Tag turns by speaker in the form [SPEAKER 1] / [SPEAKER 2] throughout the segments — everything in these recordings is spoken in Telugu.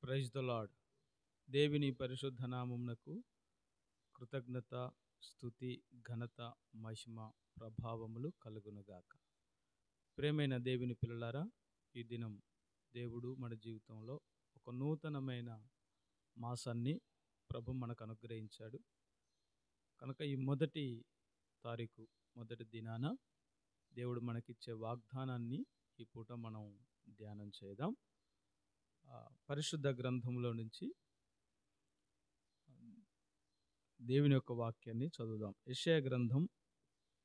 [SPEAKER 1] Praise the lord. దేవుని పరిశుద్ధ నామమునకు కృతజ్ఞత, స్తుతి, ఘనత, మహిమ, ప్రభావములు కలుగునుగాక. ప్రేమైన దేవుని పిల్లలారా, ఈ దినం దేవుడు మన జీవితంలో ఒక నూతనమైన మాసాన్ని ప్రభు మనకు అనుగ్రహించాడు. కనుక ఈ మొదటి తారీఖు మొదటి దినాన దేవుడు మనకిచ్చే వాగ్దానాన్ని ఈ పూట మనం ధ్యానం చేద్దాం. పరిశుద్ధ గ్రంథంలో నుంచి దేవుని యొక్క వాక్యాన్ని చదువుదాం. యెషయా గ్రంథం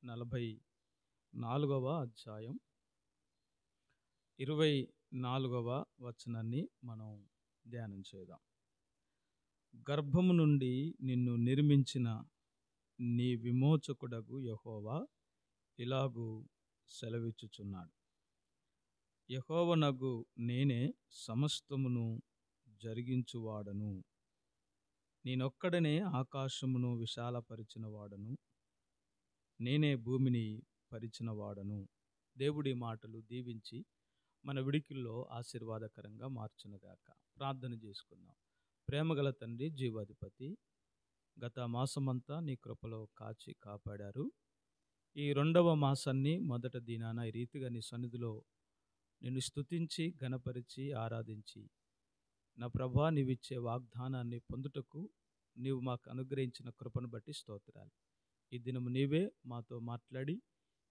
[SPEAKER 1] 44వ అధ్యాయం 24వ వచనాన్ని మనం ధ్యానం చేద్దాం. గర్భము నుండి నిన్ను నిర్మించిన నీ విమోచకుడగు యెహోవా ఇలాగు సెలవిచ్చుచున్నాడు. యెహోవానగు నేనే సమస్తమును జరిగించువాడను. నేనొక్కడనే ఆకాశమును విశాలపరిచిన వాడను. నేనే భూమిని పరిచిన వాడను. దేవుడి మాటలు దీవించి మన విడికిల్లో ఆశీర్వాదకరంగా మార్చునుగాక. ప్రార్థన చేసుకుందాం. ప్రేమగల తండ్రి, జీవాధిపతి, గత మాసమంతా నీ కృపలో కాచి కాపాడారు. ఈ 2వ మాసాన్ని మొదట దినాన ఈ రీతిగా నీ సన్నిధిలో నిన్ను స్తుతించి ఘనపరిచి ఆరాధించి నా ప్రభా నీవిచ్చే వాగ్దానాన్ని పొందుటకు నీవు మాకు అనుగ్రహించిన కృపను బట్టి స్తోత్రాలు. ఈ దినము నీవే మాతో మాట్లాడి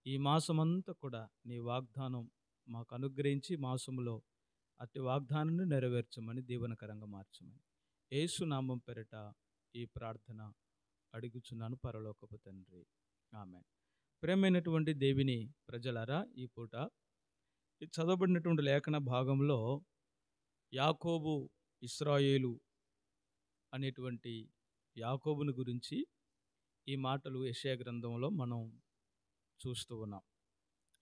[SPEAKER 1] ఈ మాసమంతా కూడా నీ వాగ్దానం మాకు అనుగ్రహించి మాసములో అట్టి వాగ్దానాన్ని నెరవేర్చమని దీవెనకరంగా మార్చమని యేసు నామం పేరిట ఈ ప్రార్థన అడుగుచున్నాను పరలోకపు తండ్రి, ఆమేన్. ప్రేమైనటువంటి దేవుని ప్రజలారా, ఈ పూట ఈ చదవబడినటువంటి లేఖన భాగంలో యాకోబు, ఇశ్రాయేలు అనేటువంటి యాకోబుని గురించి ఈ మాటలు యెషయా గ్రంథంలో మనం చూస్తూ ఉన్నాం.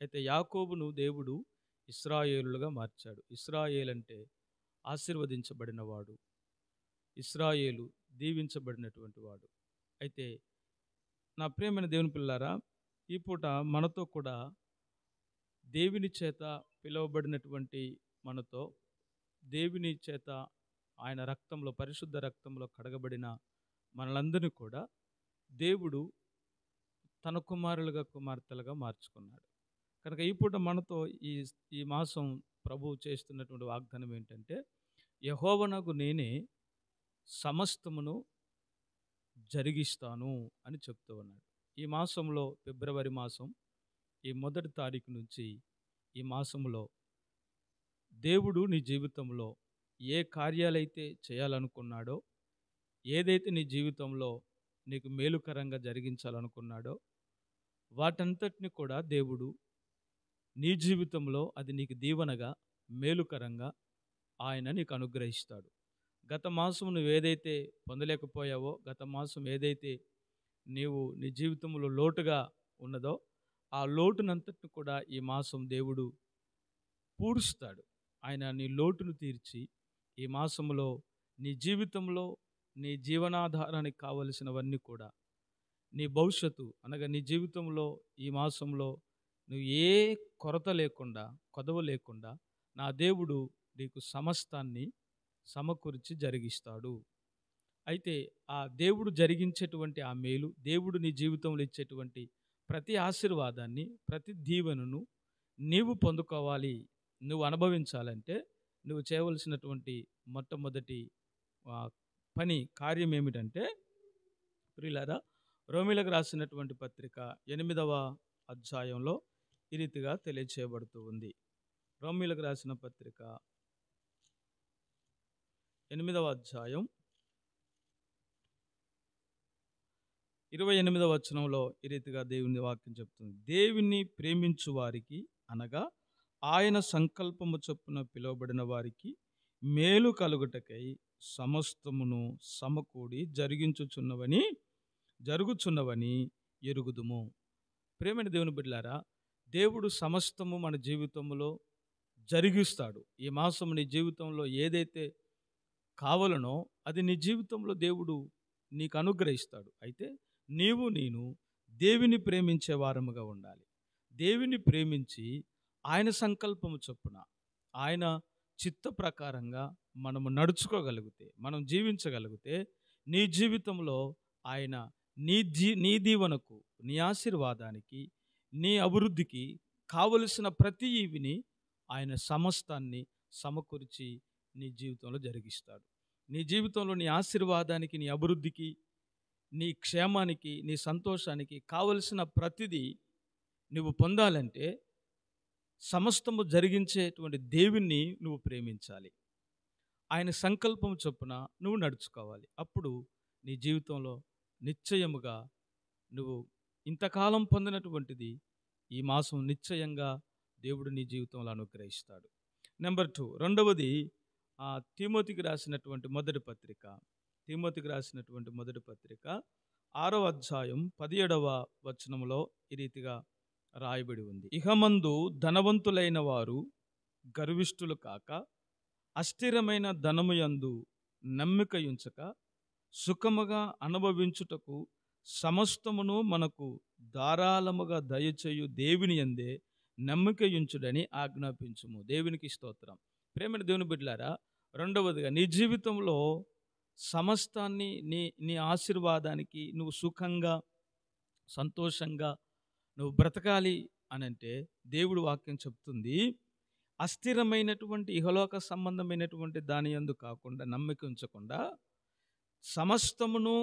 [SPEAKER 1] అయితే యాకోబును దేవుడు ఇశ్రాయేలుగా మార్చాడు. ఇశ్రాయేల్ అంటే ఆశీర్వదించబడినవాడు, ఇశ్రాయేలు దీవించబడినటువంటి వాడు. అయితే నా ప్రియమైన దేవుని పిల్లారా, ఈ పూట మనతో కూడా దేవుని చేత పిలువబడినటువంటి మనతో దేవుని చేత ఆయన రక్తంలో, పరిశుద్ధ రక్తంలో కడగబడిన మనలందరినీ కూడా దేవుడు తన కుమారులుగా కుమార్తెలుగా మార్చుకున్నాడు. కనుక ఈ పూట మనతో ఈ మాసం ప్రభువు చేస్తున్నటువంటి వాగ్దానం ఏంటంటే, యెహోవానగు నేనే సమస్తమును జరిగిస్తాను అని చెప్తూ ఉన్నాడు. ఈ మాసంలో, ఫిబ్రవరి మాసం ఈ మొదటి తారీఖు నుంచి ఈ మాసంలో దేవుడు నీ జీవితంలో ఏ కార్యాలైతే చేయాలనుకున్నాడో, ఏదైతే నీ జీవితంలో నీకు మేలుకరంగా జరిగించాలనుకున్నాడో వాటంతటిని కూడా దేవుడు నీ జీవితంలో అది నీకు దీవెనగా, మేలుకరంగా ఆయన నీకు అనుగ్రహిస్తాడు. గత మాసం నువ్వేదైతే పొందలేకపోయావో, గత మాసం ఏదైతే నీవు నీ జీవితంలో లోటుగా ఉన్నదో ఆ లోటునంతటిని కూడా ఈ మాసం దేవుడు పూడుస్తాడు. ఆయన నీ లోటును తీర్చి ఈ మాసంలో నీ జీవితంలో నీ జీవనాధారానికి కావలసినవన్నీ కూడా, నీ భవిష్యత్తు అనగా నీ జీవితంలో ఈ మాసంలో నువ్వు ఏ కొరత లేకుండా, కొదవ లేకుండా నా దేవుడు నీకు సమస్తాన్ని సమకూర్చి జరిగిస్తాడు. అయితే ఆ దేవుడు జరిగించేటువంటి ఆ మేలు, దేవుడు నీ జీవితంలో ఇచ్చేటువంటి ప్రతి ఆశీర్వాదాన్ని, ప్రతి దీవెనను నీవు పొందుకోవాలి, నువ్వు అనుభవించాలంటే నువ్వు చేయవలసినటువంటి మొట్టమొదటి కార్యం ఏమిటంటే, ప్రియులారా, రోమీలకు రాసినటువంటి పత్రిక 8వ అధ్యాయంలో ఈ రీతిగా తెలియచేయబడుతూ ఉంది. రోమీలకు రాసిన పత్రిక 8వ అధ్యాయం 28వ వచనంలో ఈ రీతిగా దేవుని వాక్యం చెప్తుంది. దేవుని ప్రేమించు వారికి అనగా ఆయన సంకల్పము చొప్పున పిలువబడిన వారికి మేలు కలుగుటకై సమస్తమును సమకూడి జరుగుచున్నవని ఎరుగుదుము. ప్రేమైన దేవుని బిడ్డలారా, దేవుడు సమస్తము మన జీవితంలో జరిగిస్తాడు. ఈ మాసం నీ జీవితంలో ఏదైతే కావాలనో అది నీ జీవితంలో దేవుడు నీకు అనుగ్రహిస్తాడు. అయితే నేను దేవుని ప్రేమించే వారముగా ఉండాలి. దేవుని ప్రేమించి ఆయన సంకల్పము చొప్పున, ఆయన చిత్త ప్రకారంగా మనము నడుచుకోగలిగితే, మనం జీవించగలిగితే, నీ జీవితంలో ఆయన నీ దీవెనకు, నీ ఆశీర్వాదానికి, నీ అభివృద్ధికి కావలసిన ప్రతి ఈవిని ఆయన సమస్తాన్ని సమకూర్చి నీ జీవితంలో జరిగిస్తాడు. నీ జీవితంలో నీ ఆశీర్వాదానికి, నీ అభివృద్ధికి, నీ క్షేమానికి, నీ సంతోషానికి కావలసిన ప్రతిదీ నువ్వు పొందాలంటే సమస్తము జరిగించేటువంటి దేవుణ్ణి నువ్వు ప్రేమించాలి. ఆయన సంకల్పం చొప్పున నువ్వు నడుచుకోవాలి. అప్పుడు నీ జీవితంలో నిశ్చయముగా నువ్వు ఇంతకాలం పొందినటువంటిది ఈ మాసం నిశ్చయంగా దేవుడు నీ జీవితంలో అనుగ్రహిస్తాడు. నెంబర్ 2, రెండవది తిమోతికి రాసినటువంటి మొదటి పత్రిక. తిమోతికి రాసినటువంటి మొదటి పత్రిక 6వ అధ్యాయం 17వ వచనంలో ఈ రీతిగా రాయబడి ఉంది. ఇహమందు ధనవంతులైన వారు గర్విష్ఠులు కాక, అస్థిరమైన ధనము యందు నమ్మిక ఉంచక, సుఖముగా అనుభవించుటకు సమస్తమును మనకు ధారాళముగా దయచేయు దేవుని యందే నమ్మిక ఉంచుడని ఆజ్ఞాపించుము. దేవునికి స్తోత్రం. ప్రేమైన దేవుని బిడ్డలారా, రెండవదిగా నీ జీవితంలో సమస్తాన్ని నీ ఆశీర్వాదానికి నువ్వు సుఖంగా, సంతోషంగా నువ్వు బ్రతకాలి అనంటే దేవుడు వాక్యం చెప్తుంది, అస్థిరమైనటువంటి ఇహలోక సంబంధమైనటువంటి దాని యందు కాకుండా, నమ్మిక ఉంచకుండా, సమస్తమును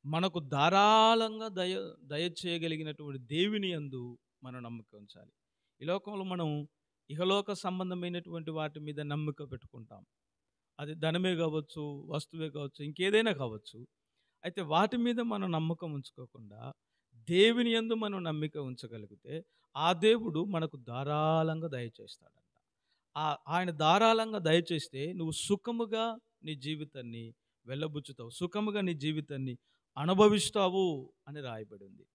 [SPEAKER 1] మనకు ధారాళంగా దయచేయగలిగినటువంటి దేవుని యందు మనం నమ్మిక ఉంచాలి. ఈ లోకంలో మనం ఇహలోక సంబంధమైనటువంటి వాటి మీద నమ్మిక పెట్టుకుంటాం. అది ధనమే కావచ్చు, వస్తువే కావచ్చు, ఇంకేదైనా కావచ్చు. అయితే వాటి మీద మనం నమ్మకం ఉంచుకోకుండా దేవుని యందు మనం నమ్మిక ఉంచగలిగితే ఆ దేవుడు మనకు ధారాళంగా దయచేస్తాడంట. ఆయన ధారాళంగా దయచేస్తే నువ్వు సుఖముగా నీ జీవితాన్ని వెళ్ళబుచ్చుతావు, సుఖముగా నీ జీవితాన్ని అనుభవిస్తావు అని రాయబడి ఉంది.